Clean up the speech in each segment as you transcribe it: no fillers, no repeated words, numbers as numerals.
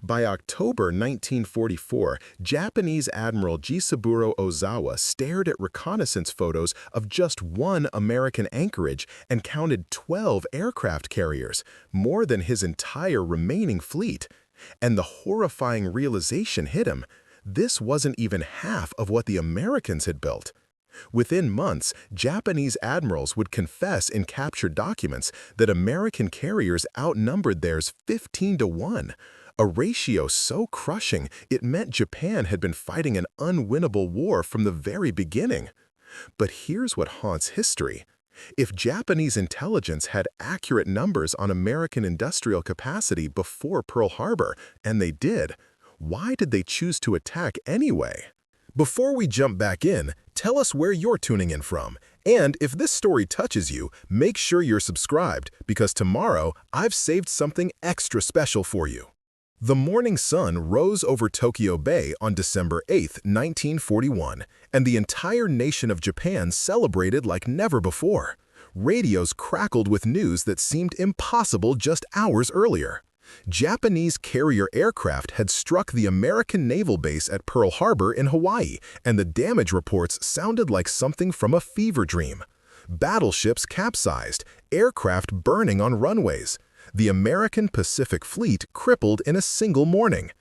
By October 1944, Japanese Admiral Jisaburo Ozawa stared at reconnaissance photos of just one American anchorage and counted 12 aircraft carriers, more than his entire remaining fleet. And the horrifying realization hit him. This wasn't even half of what the Americans had built. Within months, Japanese admirals would confess in captured documents that American carriers outnumbered theirs 15-1, a ratio so crushing it meant Japan had been fighting an unwinnable war from the very beginning. But here's what haunts history. If Japanese intelligence had accurate numbers on American industrial capacity before Pearl Harbor, and they did, why did they choose to attack anyway? Before we jump back in, tell us where you're tuning in from. And if this story touches you, make sure you're subscribed, because tomorrow I've saved something extra special for you. The morning sun rose over Tokyo Bay on December 8, 1941, and the entire nation of Japan celebrated like never before. Radios crackled with news that seemed impossible just hours earlier. Japanese carrier aircraft had struck the American naval base at Pearl Harbor in Hawaii, and the damage reports sounded like something from a fever dream. Battleships capsized, aircraft burning on runways. The American Pacific Fleet crippled in a single morning.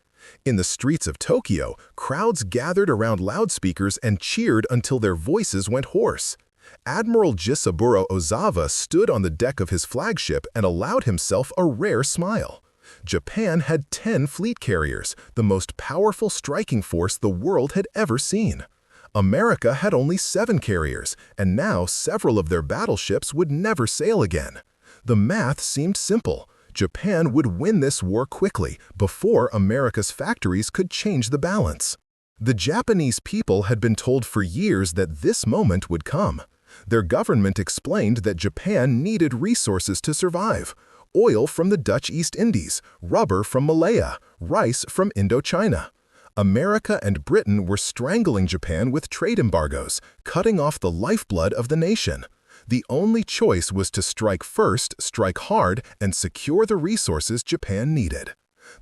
In the streets of Tokyo, crowds gathered around loudspeakers and cheered until their voices went hoarse. Admiral Jisaburo Ozawa stood on the deck of his flagship and allowed himself a rare smile. Japan had 10 fleet carriers, the most powerful striking force the world had ever seen. America had only 7 carriers, and now several of their battleships would never sail again. The math seemed simple. Japan would win this war quickly, before America's factories could change the balance. The Japanese people had been told for years that this moment would come. Their government explained that Japan needed resources to survive: oil from the Dutch East Indies, rubber from Malaya, rice from Indochina. America and Britain were strangling Japan with trade embargoes, cutting off the lifeblood of the nation. The only choice was to strike first, strike hard, and secure the resources Japan needed.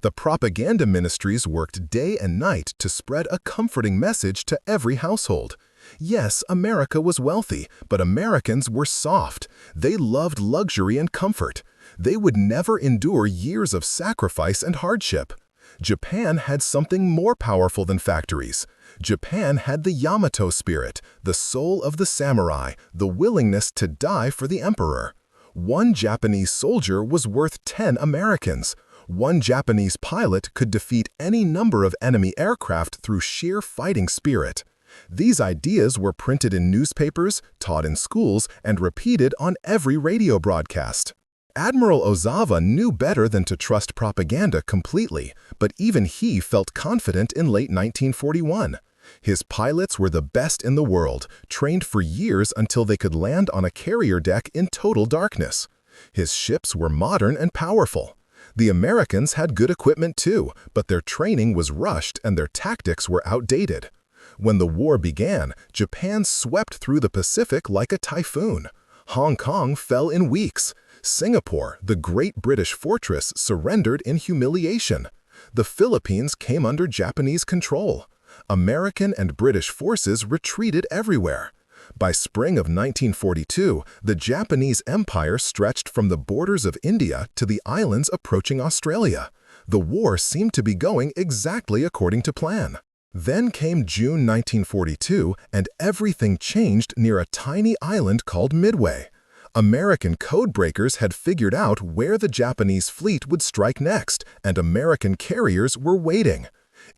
The propaganda ministries worked day and night to spread a comforting message to every household. Yes, America was wealthy, but Americans were soft. They loved luxury and comfort. They would never endure years of sacrifice and hardship. Japan had something more powerful than factories. Japan had the Yamato spirit, the soul of the samurai, the willingness to die for the emperor. One Japanese soldier was worth 10 Americans. One Japanese pilot could defeat any number of enemy aircraft through sheer fighting spirit. These ideas were printed in newspapers, taught in schools, and repeated on every radio broadcast. Admiral Ozawa knew better than to trust propaganda completely, but even he felt confident in late 1941. His pilots were the best in the world, trained for years until they could land on a carrier deck in total darkness. His ships were modern and powerful. The Americans had good equipment too, but their training was rushed and their tactics were outdated. When the war began, Japan swept through the Pacific like a typhoon. Hong Kong fell in weeks. Singapore, the great British fortress, surrendered in humiliation. The Philippines came under Japanese control. American and British forces retreated everywhere. By spring of 1942, the Japanese Empire stretched from the borders of India to the islands approaching Australia. The war seemed to be going exactly according to plan. Then came June 1942, and everything changed near a tiny island called Midway. American codebreakers had figured out where the Japanese fleet would strike next, and American carriers were waiting.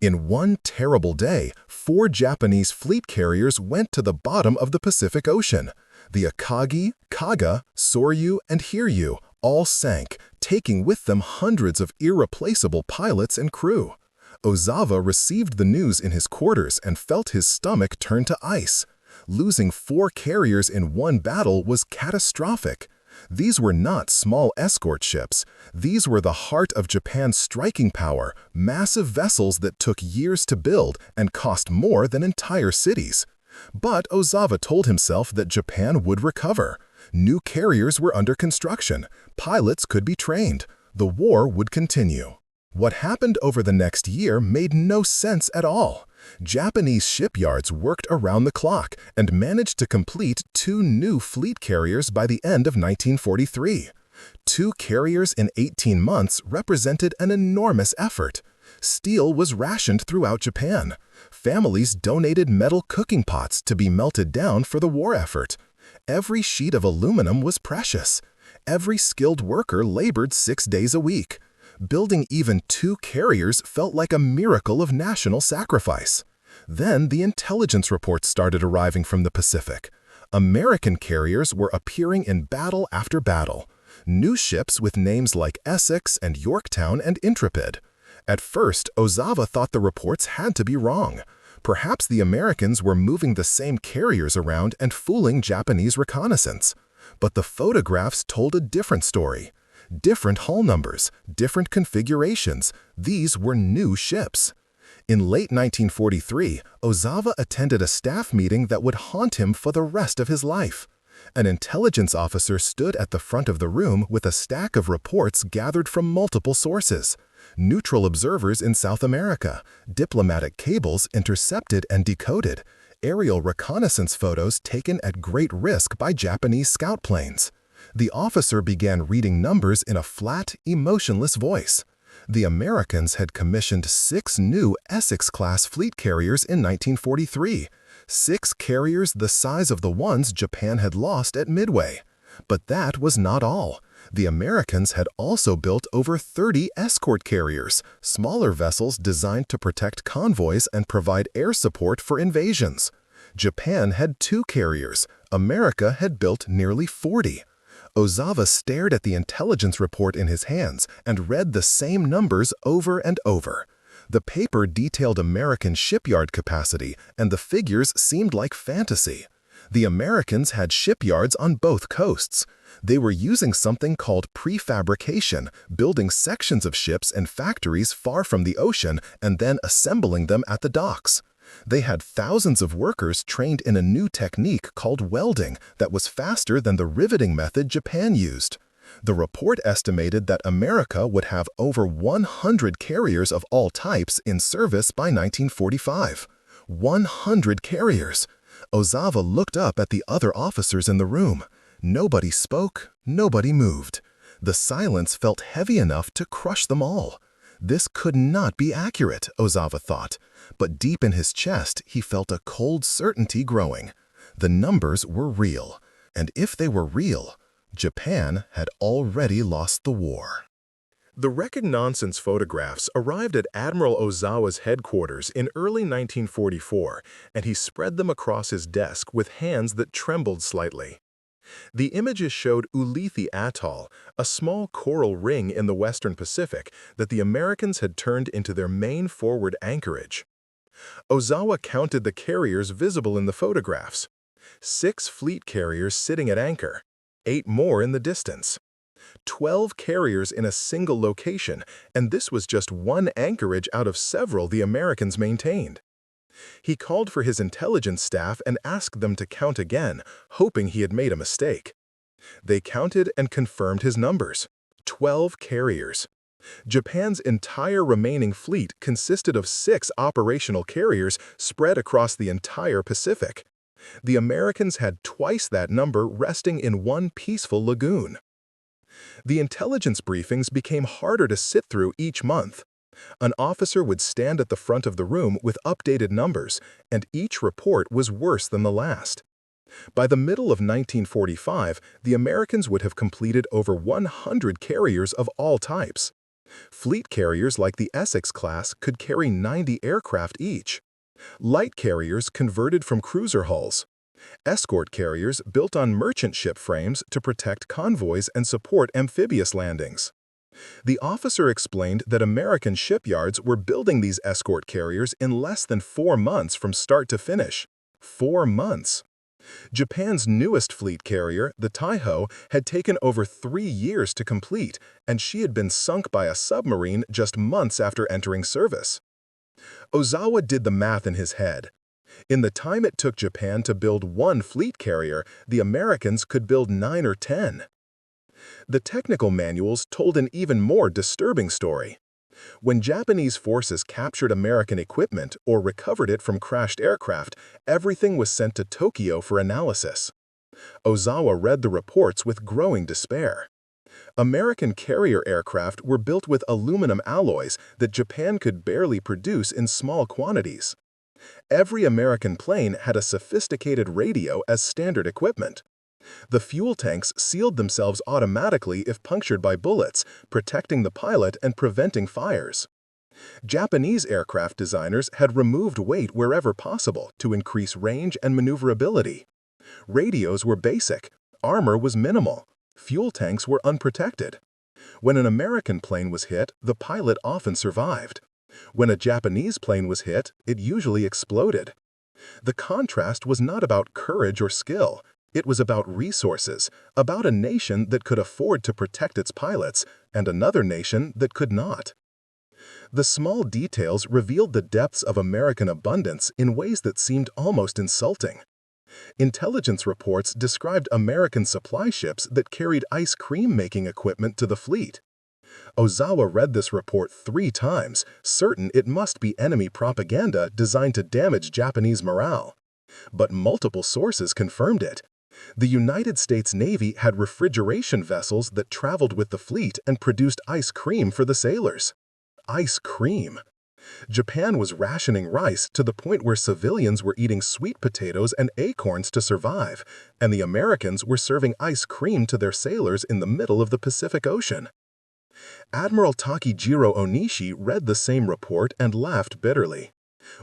In one terrible day, 4 Japanese fleet carriers went to the bottom of the Pacific Ocean. The Akagi, Kaga, Soryu, and Hiryu all sank, taking with them hundreds of irreplaceable pilots and crew. Ozawa received the news in his quarters and felt his stomach turn to ice. Losing 4 carriers in one battle was catastrophic. These were not small escort ships. These were the heart of Japan's striking power, massive vessels that took years to build and cost more than entire cities. But Ozawa told himself that Japan would recover. New carriers were under construction. Pilots could be trained. The war would continue. What happened over the next year made no sense at all. Japanese shipyards worked around the clock and managed to complete 2 new fleet carriers by the end of 1943. 2 carriers in 18 months represented an enormous effort. Steel was rationed throughout Japan. Families donated metal cooking pots to be melted down for the war effort. Every sheet of aluminum was precious. Every skilled worker labored 6 days a week. Building even 2 carriers felt like a miracle of national sacrifice. Then the intelligence reports started arriving from the Pacific. American carriers were appearing in battle after battle. New ships with names like Essex and Yorktown and Intrepid. At first, Ozawa thought the reports had to be wrong. Perhaps the Americans were moving the same carriers around and fooling Japanese reconnaissance. But the photographs told a different story. Different hull numbers, different configurations. These were new ships. In late 1943, Ozawa attended a staff meeting that would haunt him for the rest of his life. An intelligence officer stood at the front of the room with a stack of reports gathered from multiple sources. Neutral observers in South America, diplomatic cables intercepted and decoded, aerial reconnaissance photos taken at great risk by Japanese scout planes. The officer began reading numbers in a flat, emotionless voice. The Americans had commissioned 6 new Essex-class fleet carriers in 1943, 6 carriers the size of the ones Japan had lost at Midway. But that was not all. The Americans had also built over 30 escort carriers, smaller vessels designed to protect convoys and provide air support for invasions. Japan had 2 carriers. America had built nearly 40. Ozawa stared at the intelligence report in his hands and read the same numbers over and over. The paper detailed American shipyard capacity, and the figures seemed like fantasy. The Americans had shipyards on both coasts. They were using something called prefabrication, building sections of ships and factories far from the ocean and then assembling them at the docks. They had thousands of workers trained in a new technique called welding that was faster than the riveting method Japan used. The report estimated that America would have over 100 carriers of all types in service by 1945. 100 carriers! Ozawa looked up at the other officers in the room. Nobody spoke, nobody moved. The silence felt heavy enough to crush them all. This could not be accurate, Ozawa thought, but deep in his chest he felt a cold certainty growing. The numbers were real, and if they were real, Japan had already lost the war. The reconnaissance photographs arrived at Admiral Ozawa's headquarters in early 1944, and he spread them across his desk with hands that trembled slightly. The images showed Ulithi Atoll, a small coral ring in the western Pacific that the Americans had turned into their main forward anchorage. Ozawa counted the carriers visible in the photographs. 6 fleet carriers sitting at anchor, 8 more in the distance. 12 carriers in a single location, and this was just one anchorage out of several the Americans maintained. He called for his intelligence staff and asked them to count again, hoping he had made a mistake. They counted and confirmed his numbers. 12 carriers. Japan's entire remaining fleet consisted of 6 operational carriers spread across the entire Pacific. The Americans had twice that number resting in one peaceful lagoon. The intelligence briefings became harder to sit through each month. An officer would stand at the front of the room with updated numbers, and each report was worse than the last. By the middle of 1945, the Americans would have completed over 100 carriers of all types. Fleet carriers like the Essex class could carry 90 aircraft each. Light carriers converted from cruiser hulls. Escort carriers built on merchant ship frames to protect convoys and support amphibious landings. The officer explained that American shipyards were building these escort carriers in less than 4 months from start to finish. 4 months. Japan's newest fleet carrier, the Taiho, had taken over 3 years to complete, and she had been sunk by a submarine just months after entering service. Ozawa did the math in his head. In the time it took Japan to build 1 fleet carrier, the Americans could build 9 or 10. The technical manuals told an even more disturbing story. When Japanese forces captured American equipment or recovered it from crashed aircraft, everything was sent to Tokyo for analysis. Ozawa read the reports with growing despair. American carrier aircraft were built with aluminum alloys that Japan could barely produce in small quantities. Every American plane had a sophisticated radio as standard equipment. The fuel tanks sealed themselves automatically if punctured by bullets, protecting the pilot and preventing fires. Japanese aircraft designers had removed weight wherever possible to increase range and maneuverability. Radios were basic, armor was minimal, fuel tanks were unprotected. When an American plane was hit, the pilot often survived. When a Japanese plane was hit, it usually exploded. The contrast was not about courage or skill. It was about resources, about a nation that could afford to protect its pilots and another nation that could not. The small details revealed the depths of American abundance in ways that seemed almost insulting. Intelligence reports described American supply ships that carried ice cream making equipment to the fleet. Ozawa read this report 3 times, certain it must be enemy propaganda designed to damage Japanese morale. But multiple sources confirmed it. The United States Navy had refrigeration vessels that traveled with the fleet and produced ice cream for the sailors. Ice cream. Japan was rationing rice to the point where civilians were eating sweet potatoes and acorns to survive, and the Americans were serving ice cream to their sailors in the middle of the Pacific Ocean. Admiral Takejiro Onishi read the same report and laughed bitterly.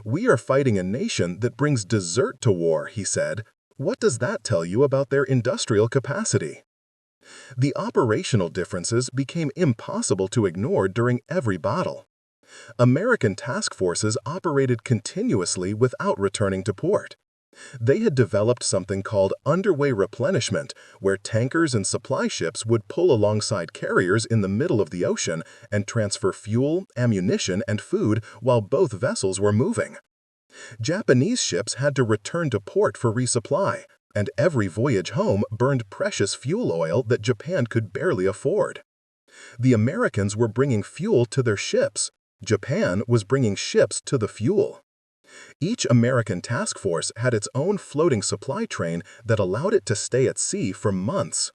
"We are fighting a nation that brings dessert to war," he said. "What does that tell you about their industrial capacity?" The operational differences became impossible to ignore during every battle. American task forces operated continuously without returning to port. They had developed something called underway replenishment, where tankers and supply ships would pull alongside carriers in the middle of the ocean and transfer fuel, ammunition, and food while both vessels were moving. Japanese ships had to return to port for resupply, and every voyage home burned precious fuel oil that Japan could barely afford. The Americans were bringing fuel to their ships. Japan was bringing ships to the fuel. Each American task force had its own floating supply train that allowed it to stay at sea for months.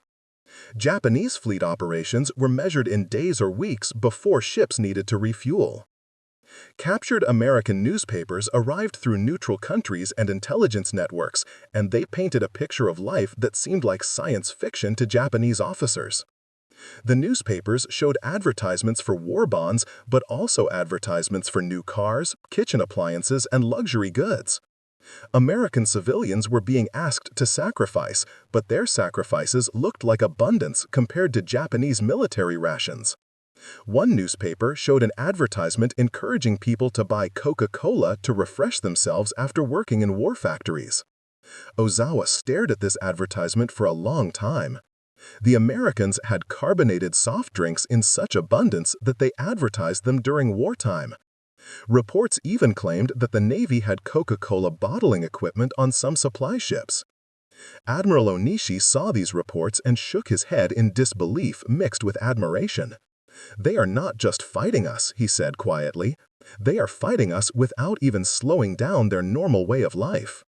Japanese fleet operations were measured in days or weeks before ships needed to refuel. Captured American newspapers arrived through neutral countries and intelligence networks, and they painted a picture of life that seemed like science fiction to Japanese officers. The newspapers showed advertisements for war bonds, but also advertisements for new cars, kitchen appliances, and luxury goods. American civilians were being asked to sacrifice, but their sacrifices looked like abundance compared to Japanese military rations. One newspaper showed an advertisement encouraging people to buy Coca-Cola to refresh themselves after working in war factories. Ozawa stared at this advertisement for a long time. The Americans had carbonated soft drinks in such abundance that they advertised them during wartime. Reports even claimed that the Navy had Coca-Cola bottling equipment on some supply ships. Admiral Onishi saw these reports and shook his head in disbelief mixed with admiration. "They are not just fighting us," he said quietly. "They are fighting us without even slowing down their normal way of life."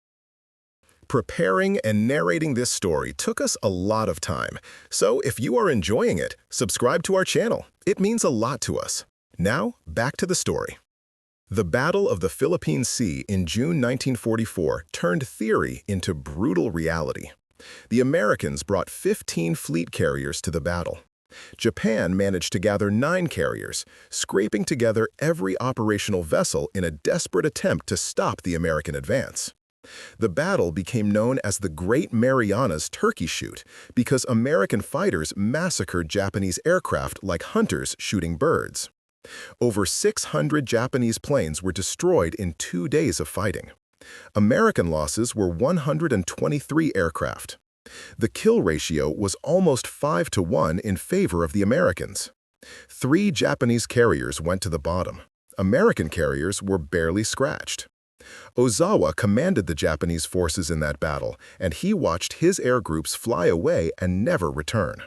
Preparing and narrating this story took us a lot of time, so if you are enjoying it, subscribe to our channel. It means a lot to us. Now, back to the story. The Battle of the Philippine Sea in June 1944 turned theory into brutal reality. The Americans brought 15 fleet carriers to the battle. Japan managed to gather 9 carriers, scraping together every operational vessel in a desperate attempt to stop the American advance. The battle became known as the Great Marianas Turkey Shoot because American fighters massacred Japanese aircraft like hunters shooting birds. Over 600 Japanese planes were destroyed in 2 days of fighting. American losses were 123 aircraft. The kill ratio was almost 5 to 1 in favor of the Americans. 3 Japanese carriers went to the bottom. American carriers were barely scratched. Ozawa commanded the Japanese forces in that battle, and he watched his air groups fly away and never return.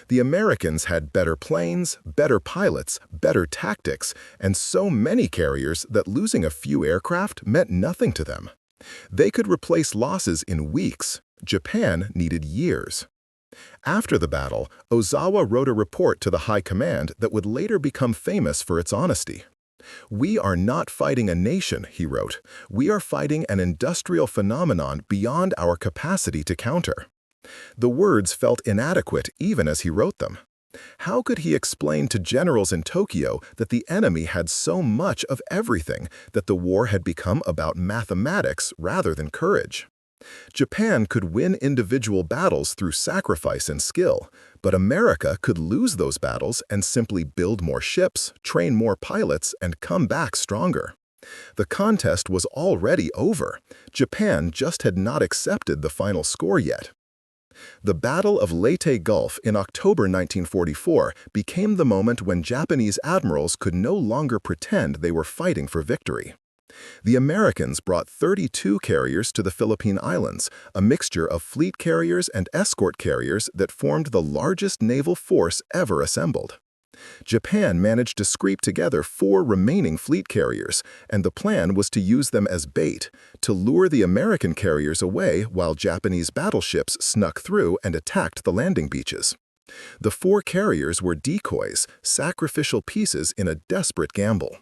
The Americans had better planes, better pilots, better tactics, and so many carriers that losing a few aircraft meant nothing to them. They could replace losses in weeks. Japan needed years. After the battle, Ozawa wrote a report to the High Command that would later become famous for its honesty. "We are not fighting a nation," he wrote. "We are fighting an industrial phenomenon beyond our capacity to counter." The words felt inadequate even as he wrote them. How could he explain to generals in Tokyo that the enemy had so much of everything, that the war had become about mathematics rather than courage? Japan could win individual battles through sacrifice and skill, but America could lose those battles and simply build more ships, train more pilots, and come back stronger. The contest was already over. Japan just had not accepted the final score yet. The Battle of Leyte Gulf in October 1944 became the moment when Japanese admirals could no longer pretend they were fighting for victory. The Americans brought 32 carriers to the Philippine Islands, a mixture of fleet carriers and escort carriers that formed the largest naval force ever assembled. Japan managed to scrape together 4 remaining fleet carriers, and the plan was to use them as bait, to lure the American carriers away while Japanese battleships snuck through and attacked the landing beaches. The 4 carriers were decoys, sacrificial pieces in a desperate gamble.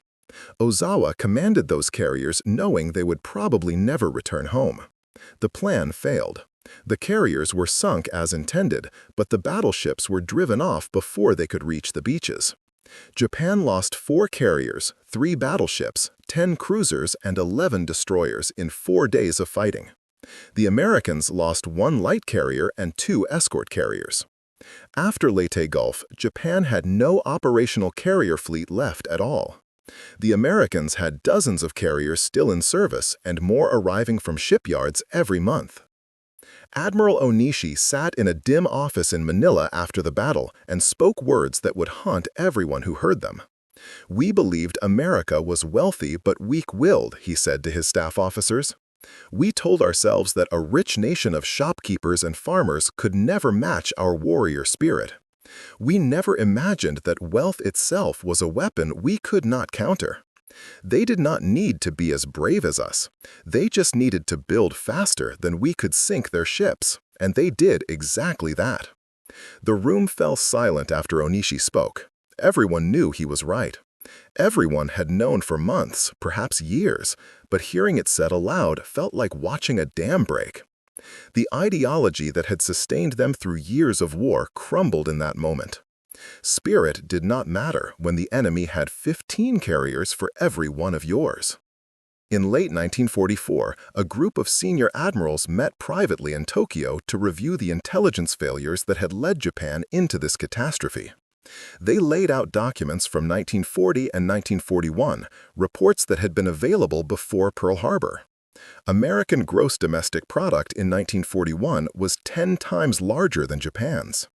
Ozawa commanded those carriers knowing they would probably never return home. The plan failed. The carriers were sunk as intended, but the battleships were driven off before they could reach the beaches. Japan lost 4 carriers, 3 battleships, 10 cruisers, and 11 destroyers in 4 days of fighting. The Americans lost 1 light carrier and 2 escort carriers. After Leyte Gulf, Japan had no operational carrier fleet left at all. The Americans had dozens of carriers still in service and more arriving from shipyards every month. Admiral Onishi sat in a dim office in Manila after the battle and spoke words that would haunt everyone who heard them. "We believed America was wealthy but weak-willed," he said to his staff officers. "We told ourselves that a rich nation of shopkeepers and farmers could never match our warrior spirit. We never imagined that wealth itself was a weapon we could not counter. They did not need to be as brave as us. They just needed to build faster than we could sink their ships, and they did exactly that." The room fell silent after Onishi spoke. Everyone knew he was right. Everyone had known for months, perhaps years, but hearing it said aloud felt like watching a dam break. The ideology that had sustained them through years of war crumbled in that moment. Spirit did not matter when the enemy had 15 carriers for every one of yours. In late 1944, a group of senior admirals met privately in Tokyo to review the intelligence failures that had led Japan into this catastrophe. They laid out documents from 1940 and 1941, reports that had been available before Pearl Harbor. American gross domestic product in 1941 was 10 times larger than Japan's.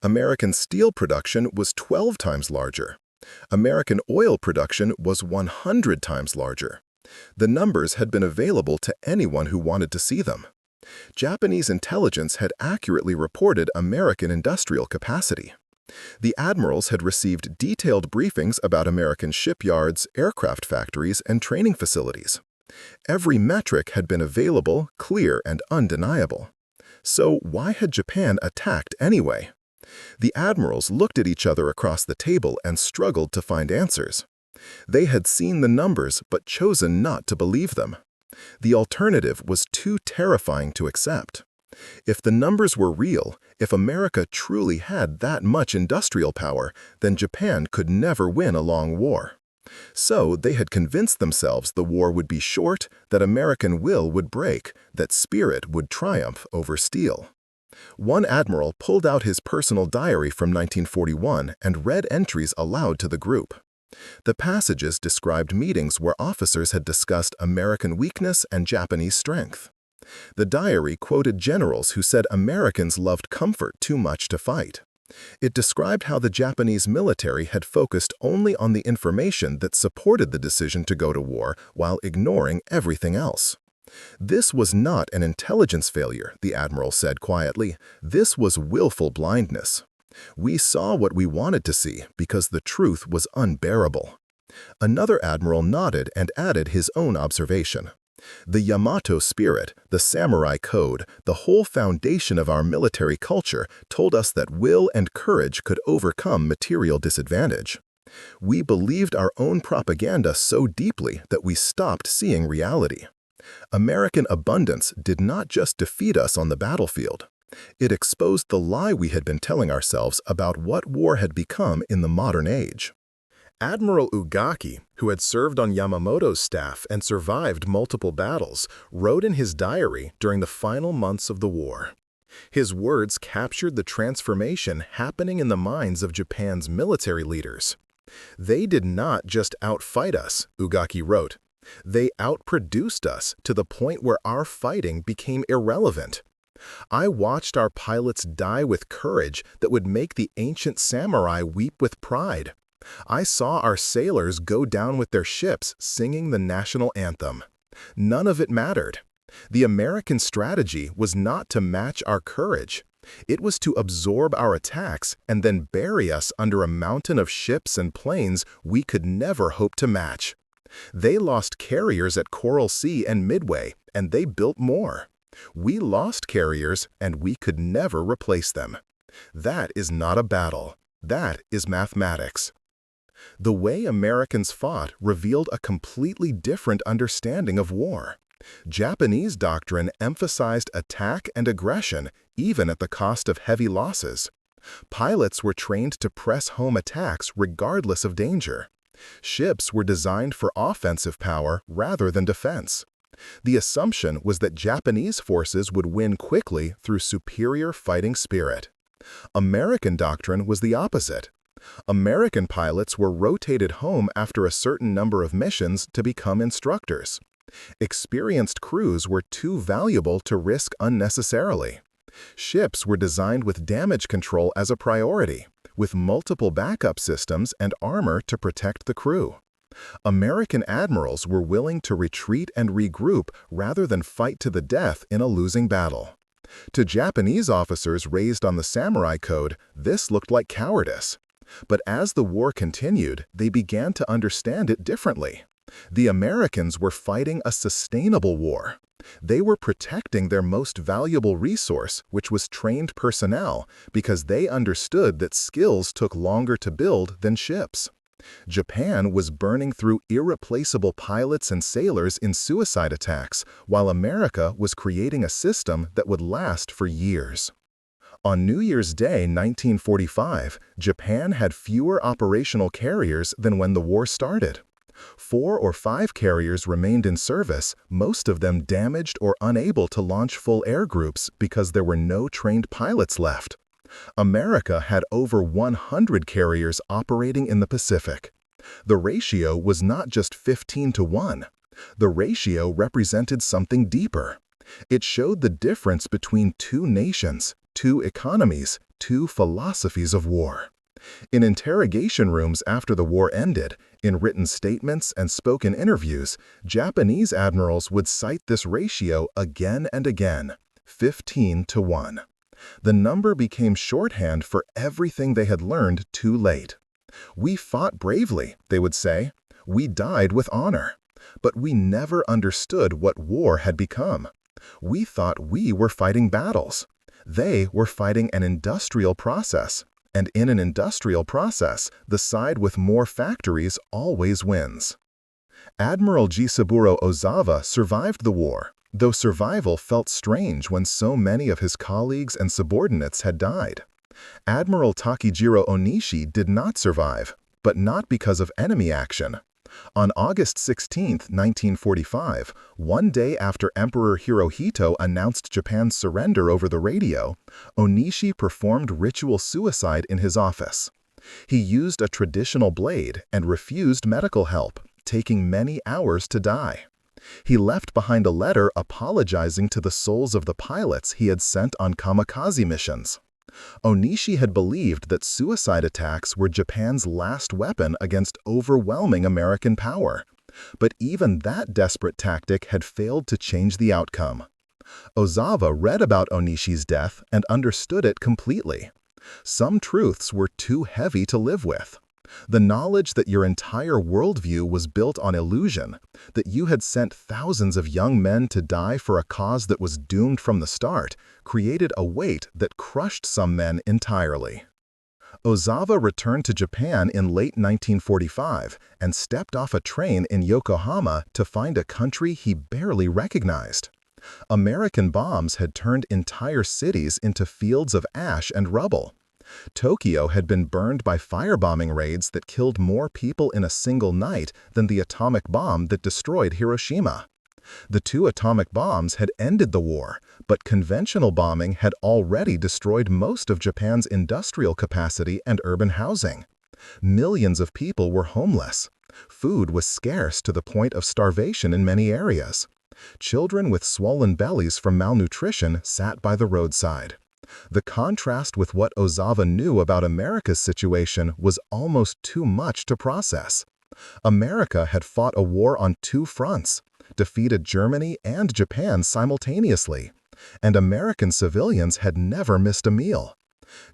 American steel production was 12 times larger. American oil production was 100 times larger. The numbers had been available to anyone who wanted to see them. Japanese intelligence had accurately reported American industrial capacity. The admirals had received detailed briefings about American shipyards, aircraft factories, and training facilities. Every metric had been available, clear, and undeniable. So why had Japan attacked anyway? The admirals looked at each other across the table and struggled to find answers. They had seen the numbers but chosen not to believe them. The alternative was too terrifying to accept. If the numbers were real, if America truly had that much industrial power, then Japan could never win a long war. So they had convinced themselves the war would be short, that American will would break, that spirit would triumph over steel. One admiral pulled out his personal diary from 1941 and read entries aloud to the group. The passages described meetings where officers had discussed American weakness and Japanese strength. The diary quoted generals who said Americans loved comfort too much to fight. It described how the Japanese military had focused only on the information that supported the decision to go to war while ignoring everything else. "This was not an intelligence failure," the admiral said quietly. "This was willful blindness." We saw what we wanted to see because the truth was unbearable. Another admiral nodded and added his own observation. The Yamato spirit, the samurai code, the whole foundation of our military culture told us that will and courage could overcome material disadvantage. We believed our own propaganda so deeply that we stopped seeing reality. American abundance did not just defeat us on the battlefield. It exposed the lie we had been telling ourselves about what war had become in the modern age. Admiral Ugaki, who had served on Yamamoto's staff and survived multiple battles, wrote in his diary during the final months of the war. His words captured the transformation happening in the minds of Japan's military leaders. They did not just outfight us, Ugaki wrote. They outproduced us to the point where our fighting became irrelevant. I watched our pilots die with courage that would make the ancient samurai weep with pride. I saw our sailors go down with their ships singing the national anthem. None of it mattered. The American strategy was not to match our courage. It was to absorb our attacks and then bury us under a mountain of ships and planes we could never hope to match. They lost carriers at Coral Sea and Midway, and they built more. We lost carriers, and we could never replace them. That is not a battle. That is mathematics. The way Americans fought revealed a completely different understanding of war. Japanese doctrine emphasized attack and aggression, even at the cost of heavy losses. Pilots were trained to press home attacks regardless of danger. Ships were designed for offensive power rather than defense. The assumption was that Japanese forces would win quickly through superior fighting spirit. American doctrine was the opposite. American pilots were rotated home after a certain number of missions to become instructors. Experienced crews were too valuable to risk unnecessarily. Ships were designed with damage control as a priority, with multiple backup systems and armor to protect the crew. American admirals were willing to retreat and regroup rather than fight to the death in a losing battle. To Japanese officers raised on the samurai code, this looked like cowardice. But as the war continued, they began to understand it differently. The Americans were fighting a sustainable war. They were protecting their most valuable resource, which was trained personnel, because they understood that skills took longer to build than ships. Japan was burning through irreplaceable pilots and sailors in suicide attacks, while America was creating a system that would last for years. On New Year's Day 1945, Japan had fewer operational carriers than when the war started. 4 or 5 carriers remained in service, most of them damaged or unable to launch full air groups because there were no trained pilots left. America had over 100 carriers operating in the Pacific. The ratio was not just 15-1. The ratio represented something deeper. It showed the difference between two nations, two economies, two philosophies of war. In interrogation rooms after the war ended, in written statements and spoken interviews, Japanese admirals would cite this ratio again and again, 15-1. The number became shorthand for everything they had learned too late. "We fought bravely," they would say. "We died with honor." But we never understood what war had become. We thought we were fighting battles. They were fighting an industrial process. And in an industrial process, the side with more factories always wins. Admiral Jisaburo Ozawa survived the war, though survival felt strange when so many of his colleagues and subordinates had died. Admiral Takejiro Onishi did not survive, but not because of enemy action. On August 16, 1945, one day after Emperor Hirohito announced Japan's surrender over the radio, Onishi performed ritual suicide in his office. He used a traditional blade and refused medical help, taking many hours to die. He left behind a letter apologizing to the souls of the pilots he had sent on kamikaze missions. Onishi had believed that suicide attacks were Japan's last weapon against overwhelming American power. But even that desperate tactic had failed to change the outcome. Ozawa read about Onishi's death and understood it completely. Some truths were too heavy to live with. The knowledge that your entire worldview was built on illusion, that you had sent thousands of young men to die for a cause that was doomed from the start, created a weight that crushed some men entirely. Ozawa returned to Japan in late 1945 and stepped off a train in Yokohama to find a country he barely recognized. American bombs had turned entire cities into fields of ash and rubble. Tokyo had been burned by firebombing raids that killed more people in a single night than the atomic bomb that destroyed Hiroshima. The two atomic bombs had ended the war, but conventional bombing had already destroyed most of Japan's industrial capacity and urban housing. Millions of people were homeless. Food was scarce to the point of starvation in many areas. Children with swollen bellies from malnutrition sat by the roadside. The contrast with what Ozawa knew about America's situation was almost too much to process. America had fought a war on two fronts, defeated Germany and Japan simultaneously, and American civilians had never missed a meal.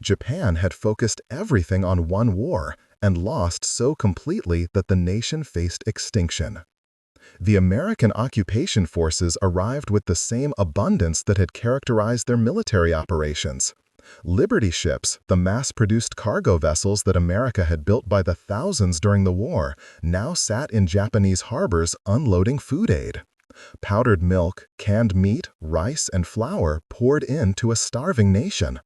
Japan had focused everything on one war and lost so completely that the nation faced extinction. The American occupation forces arrived with the same abundance that had characterized their military operations. Liberty ships, the mass-produced cargo vessels that America had built by the thousands during the war, now sat in Japanese harbors unloading food aid. Powdered milk, canned meat, rice, and flour poured into a starving nation.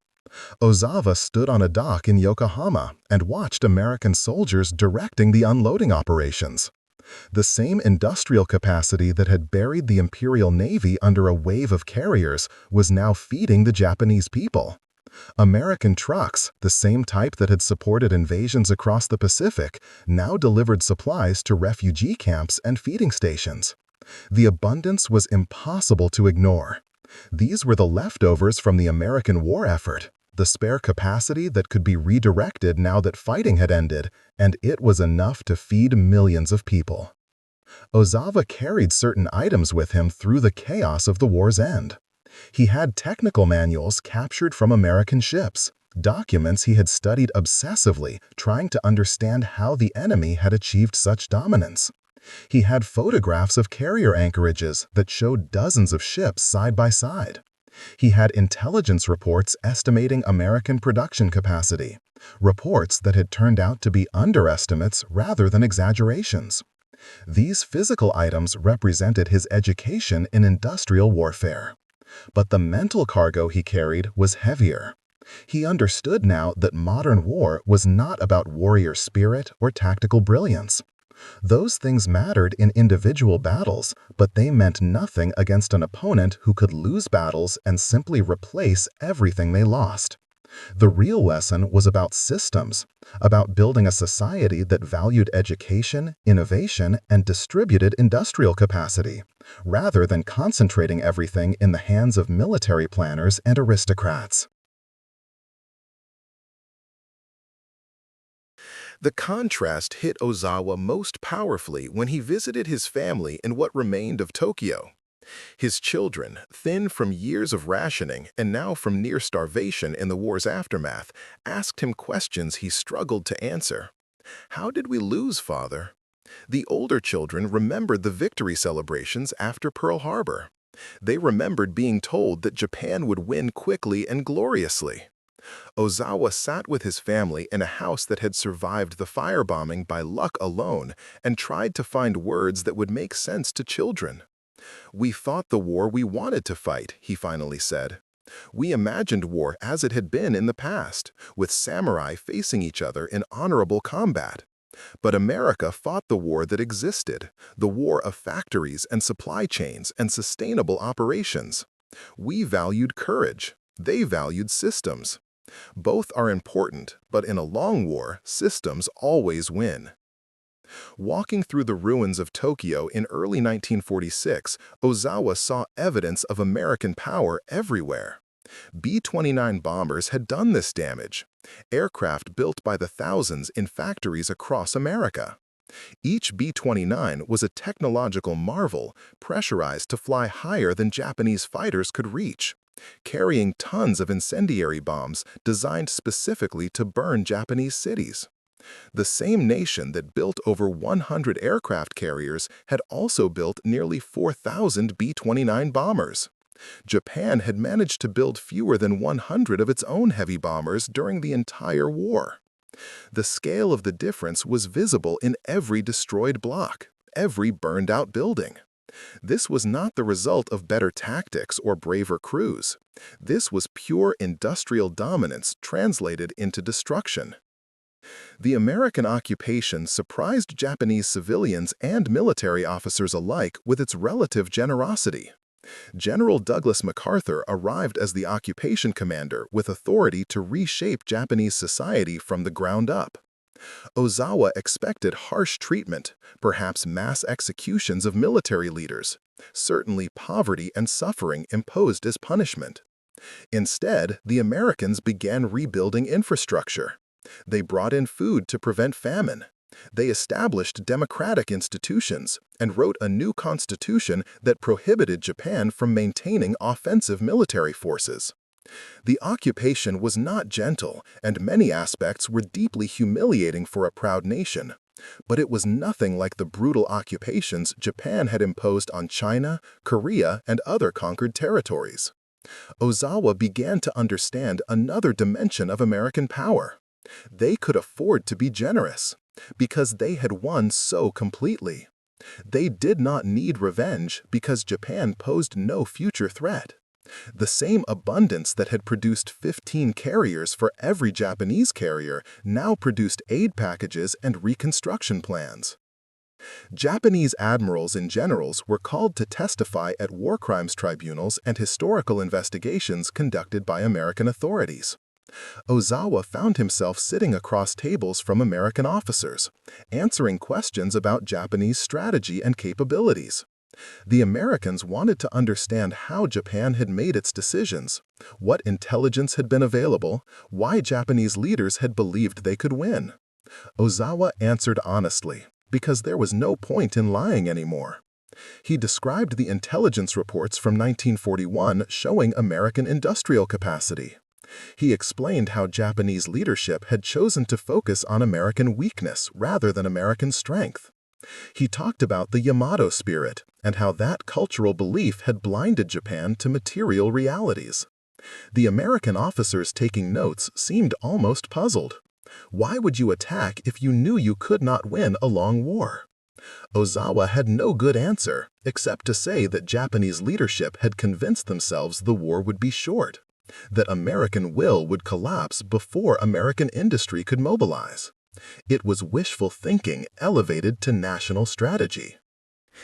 Ozawa stood on a dock in Yokohama and watched American soldiers directing the unloading operations. The same industrial capacity that had buried the Imperial Navy under a wave of carriers was now feeding the Japanese people. American trucks, the same type that had supported invasions across the Pacific, now delivered supplies to refugee camps and feeding stations. The abundance was impossible to ignore. These were the leftovers from the American war effort, the spare capacity that could be redirected now that fighting had ended, and it was enough to feed millions of people. Ozawa carried certain items with him through the chaos of the war's end. He had technical manuals captured from American ships, documents he had studied obsessively, trying to understand how the enemy had achieved such dominance. He had photographs of carrier anchorages that showed dozens of ships side by side. He had intelligence reports estimating American production capacity, reports that had turned out to be underestimates rather than exaggerations. These physical items represented his education in industrial warfare. But the mental cargo he carried was heavier. He understood now that modern war was not about warrior spirit or tactical brilliance. Those things mattered in individual battles, but they meant nothing against an opponent who could lose battles and simply replace everything they lost. The real lesson was about systems, about building a society that valued education, innovation, and distributed industrial capacity, rather than concentrating everything in the hands of military planners and aristocrats. The contrast hit Ozawa most powerfully when he visited his family in what remained of Tokyo. His children, thin from years of rationing and now from near starvation in the war's aftermath, asked him questions he struggled to answer. "How did we lose, Father?" The older children remembered the victory celebrations after Pearl Harbor. They remembered being told that Japan would win quickly and gloriously. Ozawa sat with his family in a house that had survived the firebombing by luck alone and tried to find words that would make sense to children. "We fought the war we wanted to fight," he finally said. "We imagined war as it had been in the past, with samurai facing each other in honorable combat. But America fought the war that existed, the war of factories and supply chains and sustainable operations. We valued courage. They valued systems. Both are important, but in a long war, systems always win." Walking through the ruins of Tokyo in early 1946, Ozawa saw evidence of American power everywhere. B-29 bombers had done this damage, aircraft built by the thousands in factories across America. Each B-29 was a technological marvel, pressurized to fly higher than Japanese fighters could reach. carrying tons of incendiary bombs designed specifically to burn Japanese cities. The same nation that built over 100 aircraft carriers had also built nearly 4,000 B-29 bombers. Japan had managed to build fewer than 100 of its own heavy bombers during the entire war. The scale of the difference was visible in every destroyed block, every burned-out building. This was not the result of better tactics or braver crews. This was pure industrial dominance translated into destruction. The American occupation surprised Japanese civilians and military officers alike with its relative generosity. General Douglas MacArthur arrived as the occupation commander with authority to reshape Japanese society from the ground up. Ozawa expected harsh treatment, perhaps mass executions of military leaders, certainly poverty and suffering imposed as punishment. Instead, the Americans began rebuilding infrastructure. They brought in food to prevent famine. They established democratic institutions and wrote a new constitution that prohibited Japan from maintaining offensive military forces. The occupation was not gentle, and many aspects were deeply humiliating for a proud nation. But it was nothing like the brutal occupations Japan had imposed on China, Korea, and other conquered territories. Ozawa began to understand another dimension of American power. They could afford to be generous, because they had won so completely. They did not need revenge because Japan posed no future threat. The same abundance that had produced 15 carriers for every Japanese carrier now produced aid packages and reconstruction plans. Japanese admirals and generals were called to testify at war crimes tribunals and historical investigations conducted by American authorities. Ozawa found himself sitting across tables from American officers, answering questions about Japanese strategy and capabilities. The Americans wanted to understand how Japan had made its decisions, what intelligence had been available, why Japanese leaders had believed they could win. Ozawa answered honestly, because there was no point in lying anymore. He described the intelligence reports from 1941 showing American industrial capacity. He explained how Japanese leadership had chosen to focus on American weakness rather than American strength. He talked about the Yamato spirit and how that cultural belief had blinded Japan to material realities. The American officers taking notes seemed almost puzzled. Why would you attack if you knew you could not win a long war? Ozawa had no good answer, except to say that Japanese leadership had convinced themselves the war would be short, that American will would collapse before American industry could mobilize. It was wishful thinking elevated to national strategy.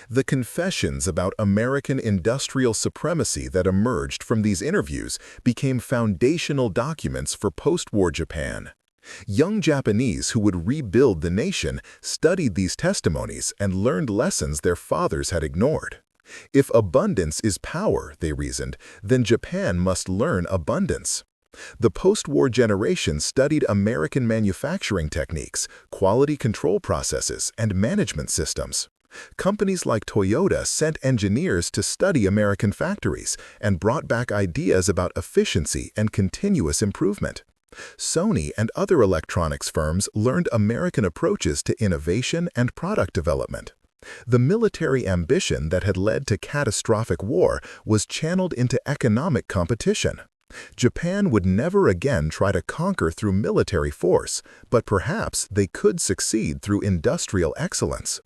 The confessions about American industrial supremacy that emerged from these interviews became foundational documents for post-war Japan. Young Japanese who would rebuild the nation studied these testimonies and learned lessons their fathers had ignored. If abundance is power, they reasoned, then Japan must learn abundance. The post-war generation studied American manufacturing techniques, quality control processes, and management systems. Companies like Toyota sent engineers to study American factories and brought back ideas about efficiency and continuous improvement. Sony and other electronics firms learned American approaches to innovation and product development. The military ambition that had led to catastrophic war was channeled into economic competition. Japan would never again try to conquer through military force, but perhaps they could succeed through industrial excellence.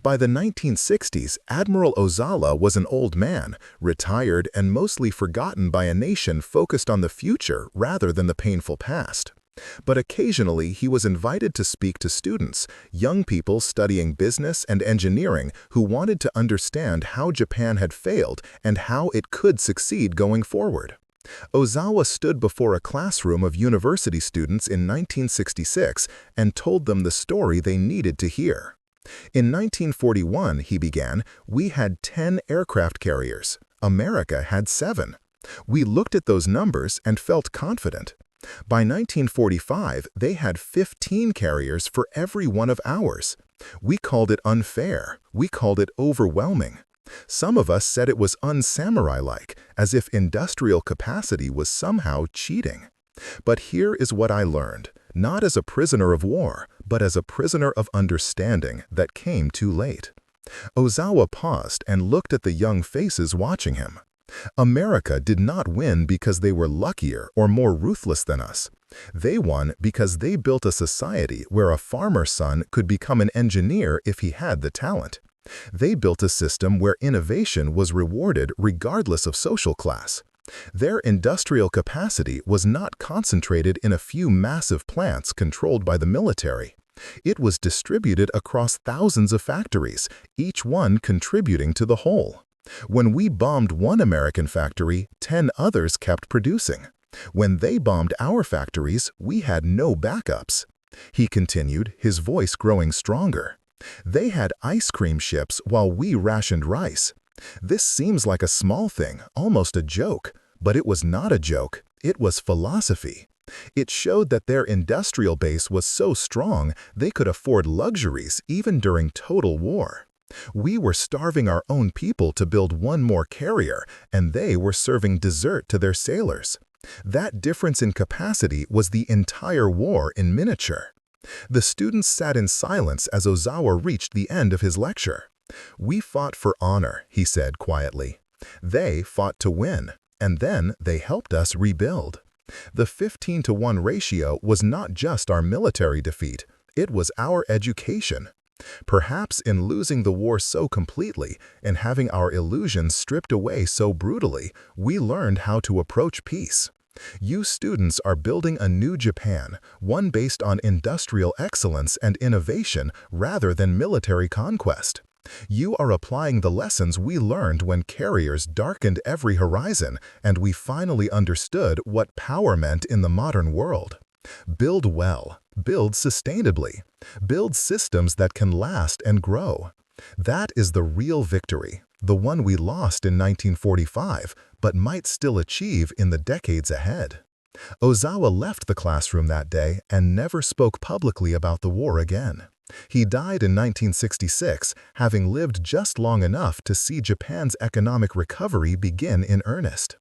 By the 1960s, Admiral Ozawa was an old man, retired and mostly forgotten by a nation focused on the future rather than the painful past. But occasionally he was invited to speak to students, young people studying business and engineering who wanted to understand how Japan had failed and how it could succeed going forward. Ozawa stood before a classroom of university students in 1966 and told them the story they needed to hear. In 1941, he began, we had 10 aircraft carriers. America had 7. We looked at those numbers and felt confident. By 1945, they had 15 carriers for every one of ours. We called it unfair. We called it overwhelming. Some of us said it was un-samurai-like, as if industrial capacity was somehow cheating. But here is what I learned, not as a prisoner of war, but as a prisoner of understanding that came too late. Ozawa paused and looked at the young faces watching him. America did not win because they were luckier or more ruthless than us. They won because they built a society where a farmer's son could become an engineer if he had the talent. They built a system where innovation was rewarded regardless of social class. Their industrial capacity was not concentrated in a few massive plants controlled by the military. It was distributed across thousands of factories, each one contributing to the whole. When we bombed one American factory, 10 others kept producing. When they bombed our factories, we had no backups. He continued, his voice growing stronger. They had ice cream ships while we rationed rice. This seems like a small thing, almost a joke, but it was not a joke. It was philosophy. It showed that their industrial base was so strong they could afford luxuries even during total war. We were starving our own people to build one more carrier, and they were serving dessert to their sailors. That difference in capacity was the entire war in miniature. The students sat in silence as Ozawa reached the end of his lecture. "We fought for honor," he said quietly. "They fought to win, and then they helped us rebuild." The 15-to-1 ratio was not just our military defeat, it was our education. Perhaps in losing the war so completely and having our illusions stripped away so brutally, we learned how to approach peace. You students are building a new Japan, one based on industrial excellence and innovation rather than military conquest. You are applying the lessons we learned when carriers darkened every horizon and we finally understood what power meant in the modern world. Build well, build sustainably, build systems that can last and grow. That is the real victory, the one we lost in 1945, but might still achieve in the decades ahead. Ozawa left the classroom that day and never spoke publicly about the war again. He died in 1966, having lived just long enough to see Japan's economic recovery begin in earnest.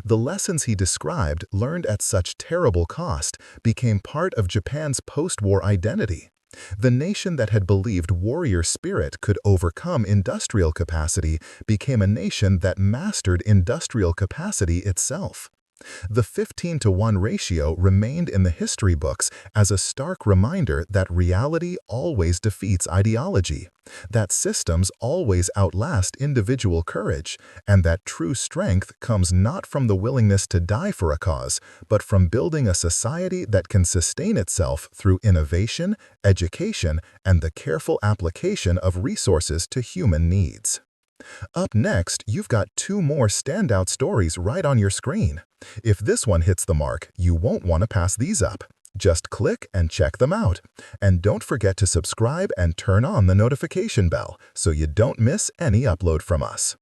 The lessons he described, learned at such terrible cost, became part of Japan's post-war identity. The nation that had believed warrior spirit could overcome industrial capacity became a nation that mastered industrial capacity itself. The 15-to-1 ratio remained in the history books as a stark reminder that reality always defeats ideology, that systems always outlast individual courage, and that true strength comes not from the willingness to die for a cause, but from building a society that can sustain itself through innovation, education, and the careful application of resources to human needs. Up next, you've got 2 more standout stories right on your screen. If this one hits the mark, you won't want to pass these up. Just click and check them out. And don't forget to subscribe and turn on the notification bell so you don't miss any upload from us.